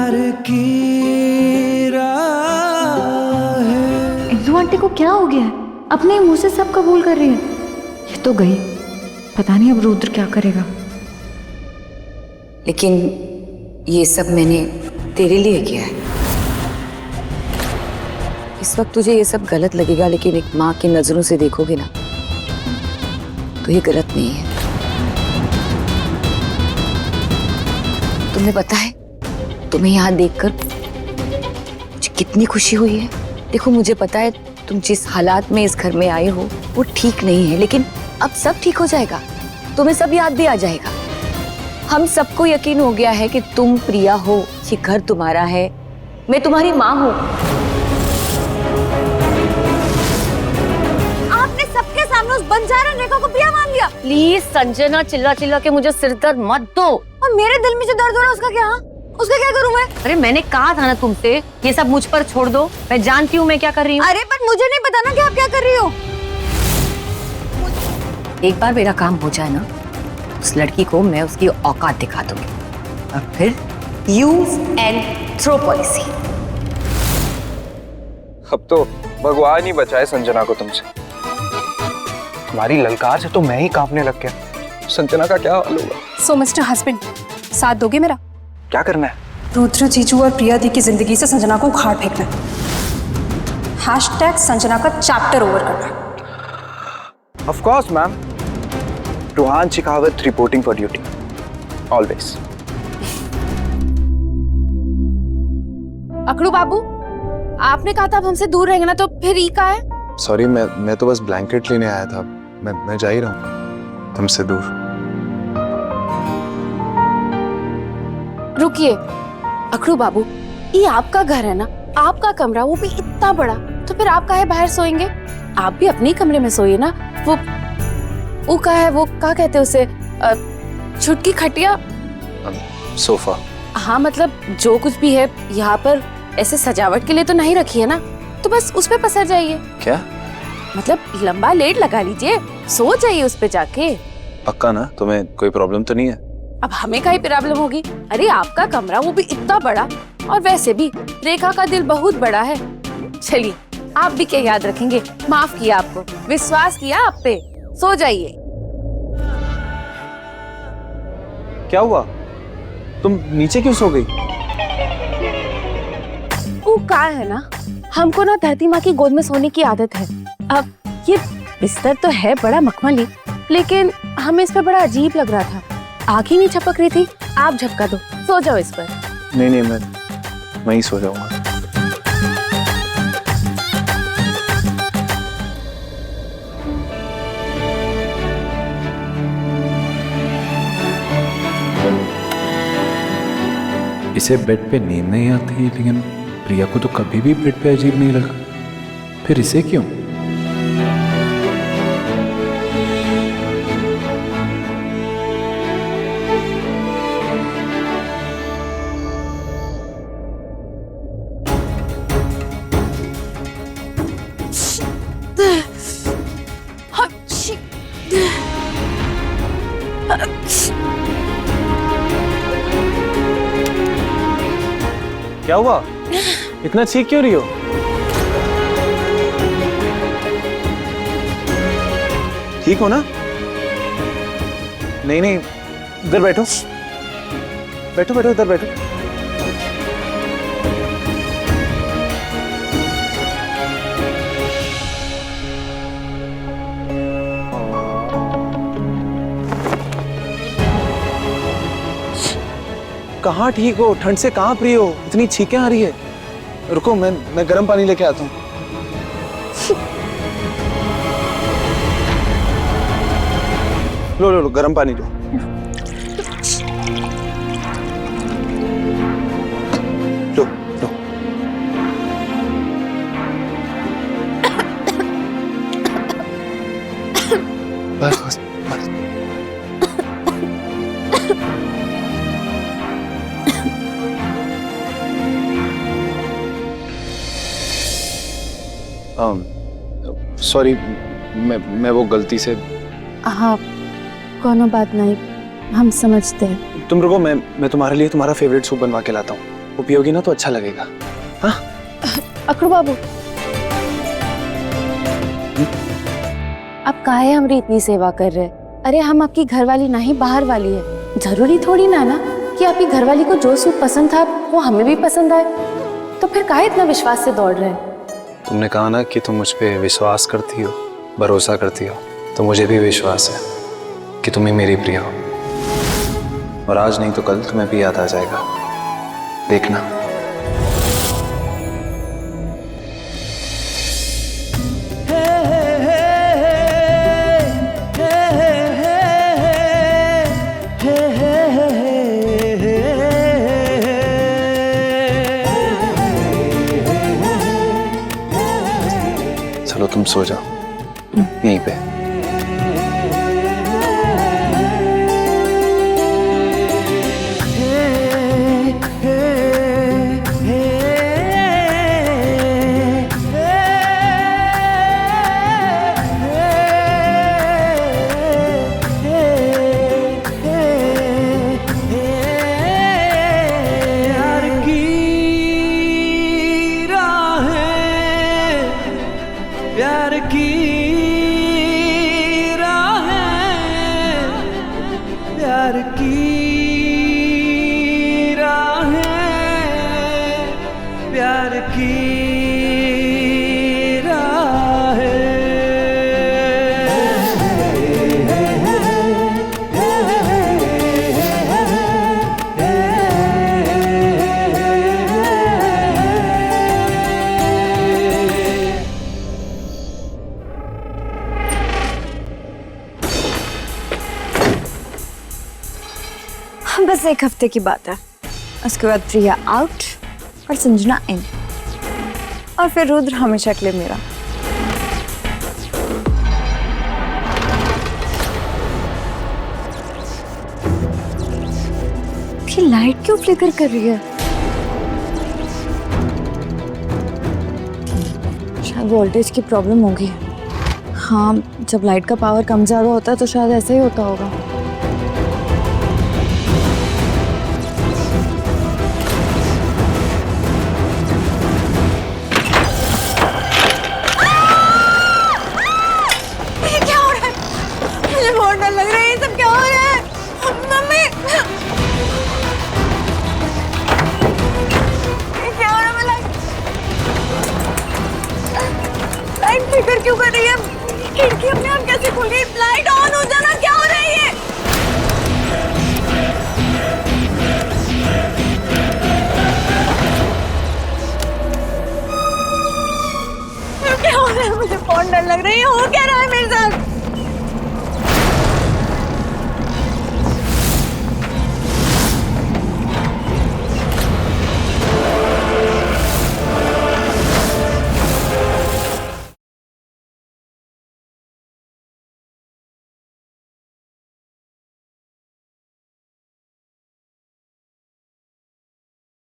प्यार की राह। इंदु आंटी को क्या हो गया है? अपने मुंह से सब कबूल कर रही है। ये तो गई, पता नहीं अब रुद्र क्या करेगा। लेकिन ये सब मैंने तेरे लिए किया है। इस वक्त तुझे ये सब गलत लगेगा, लेकिन एक माँ की नजरों से देखोगे ना तो ये गलत नहीं है। तुम्हें पता है, तुम्हें यहाँ देखकर मुझे कितनी खुशी हुई है। देखो, मुझे पता है तुम जिस हालात में इस घर में आए हो वो ठीक नहीं है, लेकिन अब सब ठीक हो जाएगा। तुम्हें सब याद भी आ जाएगा। हम सबको यकीन हो गया है कि तुम प्रिया हो, ये घर तुम्हारा है, मैं तुम्हारी माँ हूँ। आपने सबके सामने उस बंजारा रेखा को प्रिया मान लिया। प्लीज संजना, चिल्ला चिल्ला के मुझे सिर दर्द मत दो। और मेरे दिल में जो दर्द हो रहा है उसका क्या? उसका क्या करूं मैं? अरे मैंने कहा था ना तुमसे, ये सब मुझ पर छोड़ दो। मैं जानती हूँ मैं क्या कर रही हूँ। अरे पर मुझे नहीं पता ना कि आप क्या कर रही हो। एक बार मेरा काम हो जाए ना, उस लड़की को मैं उसकी औकात दिखा दूंगी, और फिर यूज एंड थ्रो पॉलिसी। अब तो भगवान ही बचाए संजना को तुमसे। तुम्हारी ललकार से तो मैं ही कांपने लग गया। संजना का क्या हाल होगा? सो मिस्टर हस्बैंड, साथ दोगे मेरा? क्या करना है? रुद्र, जीजू और प्रिया दी की जिंदगी से संजना को उखाड़ फेंकना है। हैशटैग संजना का चैप्टर ओवर करना है। Of course ma'am. Roohan Shekhawat reporting for duty always. अकड़ू बाबू, आपने कहा था अब हमसे दूर रहेंगे ना, तो फिर ई का है? सॉरी, मैं तो बस ब्लैंकेट लेने आया था। मैं जा ही रहा हूँ तुमसे दूर। रुकिए अकड़ू बाबू, ये आपका घर है ना, आपका कमरा, वो भी इतना बड़ा, तो फिर आप काहे बाहर सोएंगे? आप भी अपने कमरे में सोइए ना। वो का है, वो क्या कहते हैं उसे, छुटकी खटिया, सोफा। हाँ मतलब जो कुछ भी है यहाँ पर ऐसे सजावट के लिए तो नहीं रखी है ना, तो बस उस पे पसर जाइए। क्या मतलब लंबा लेट लगा लीजिए, सो जाइए उस पे जाके। पक्का ना? तुम्हें कोई प्रॉब्लम तो नहीं है? अब हमें काहे प्रॉब्लम होगी? अरे आपका कमरा, वो भी इतना बड़ा, और वैसे भी रेखा का दिल बहुत बड़ा है। चलिए, आप भी क्या याद रखेंगे, माफ किया आपको, विश्वास किया आप पे, सो जाइए। क्या हुआ? तुम नीचे क्यों सो गई? वो का है ना, हमको ना धरती माँ की गोद में सोने की आदत है। अब ये बिस्तर तो है बड़ा मखमली, लेकिन हमें इस पे बड़ा अजीब लग रहा था। आँख ही नहीं झपक रही थी। आप झपका दो, सो जाओ इस पर। नहीं, मैं ही सो जाऊंगा। इसे बेड पे नींद नहीं आती, लेकिन प्रिया को तो कभी भी बेड पे अजीब नहीं लगा। फिर इसे क्यों? क्या हुआ? इतना चीख क्यों रही हो? ठीक हो ना? नहीं, इधर बैठो, बैठो इधर बैठो। कहाँ ठीक हो? ठंड से कहाँ प्रिय हो? इतनी छींकें आ रही है। रुको, मैं गर्म पानी लेके आता हूँ। लो गर्म पानी लो। लो बस। सॉरी, मैं वो गलती से। हाँ, कोनो बात नहीं, हम समझते हैं। तुम रुको, मैं तुम्हारे लिए तुम्हारा फेवरेट सूप बनवा के लाता हूँ। वो पियोगी ना तो अच्छा लगेगा। हाँ अकड़ू बाबू, आप काहे हमारी इतनी सेवा कर रहे हैं? अरे हम आपकी घरवाली ना ही बाहर वाली है। जरूरी थोड़ी ना कि आपकी घरवाली को जो सूट पसंद था वो हमें भी पसंद आए। तो फिर काहे इतना विश्वास से दौड़ रहे हैं? तुमने कहा ना कि तुम मुझ पे विश्वास करती हो, भरोसा करती हो, तो मुझे भी विश्वास है कि तुम ही मेरी प्रिया हो। और आज नहीं तो कल तुम्हें भी याद आ जाएगा, देखना। चलो तुम सो जाओ यहीं पे। प्यार की राहें, प्यार की राहें, प्यार की बस एक हफ्ते की बात है, उसके बाद प्रिया आउट और संजना इन, और फिर रुद्र हमेशा के लिए मेरा। ये लाइट क्यों फ्लिकर कर रही है? शायद वोल्टेज की प्रॉब्लम होगी। हाँ, जब लाइट का पावर कम ज्यादा होता है तो शायद ऐसे ही होता होगा। लग रहा है ये सब क्या हो रहा है? मम्मी, ये क्या हो रहा है? लाइट फ्लिकर क्यों कर रही है? खिड़की अपने आप कैसे खुल गई? लाइट ऑन हो जाना, क्या हो रहा है ये? क्या हो रहा है? मुझे बहुत डर लग रही है। हो क्या रहा है मेरे